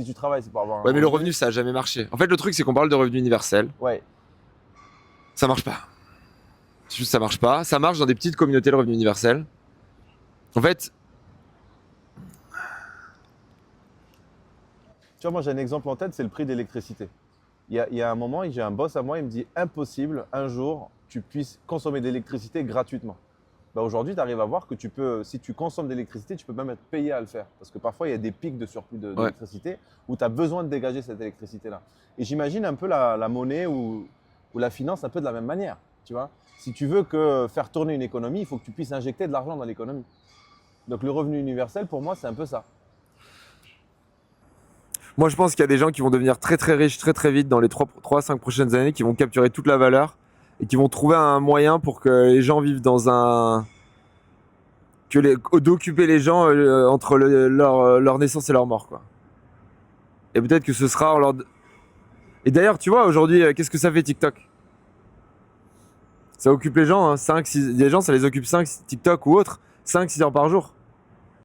Si tu travailles, c'est pour avoir un Ouais, mais le revenu, ça a jamais marché. En fait, le truc, c'est qu'on parle de revenu universel. Ouais. Ça marche pas. C'est juste, ça marche pas. Ça marche dans des petites communautés, le revenu universel. En fait, Tu vois, moi j'ai un exemple en tête, c'est le prix de l'électricité. Il y a un moment, j'ai un boss à moi, il me dit impossible, un jour, tu puisses consommer de l'électricité gratuitement. Bah aujourd'hui, tu arrives à voir que tu peux, si tu consommes de l'électricité, tu peux même être payé à le faire. Parce que parfois, il y a des pics de surplus ouais. d'électricité où tu as besoin de dégager cette électricité-là. Et j'imagine un peu la monnaie ou la finance un peu de la même manière. Tu vois, si tu veux faire tourner une économie, il faut que tu puisses injecter de l'argent dans l'économie. Donc le revenu universel, pour moi, c'est un peu ça. Moi, je pense qu'il y a des gens qui vont devenir très très riches très très vite dans les 3-5 prochaines années, qui vont capturer toute la valeur et qui vont trouver un moyen pour que les gens vivent dans un... d'occuper les gens entre leur naissance et leur mort, quoi. Et peut-être que ce sera en leur... Et d'ailleurs, tu vois, aujourd'hui, qu'est-ce que ça fait TikTok? Ça occupe les gens, hein, 5, 6... Les gens, ça les occupe 5, TikTok ou autre, 5-6 heures par jour.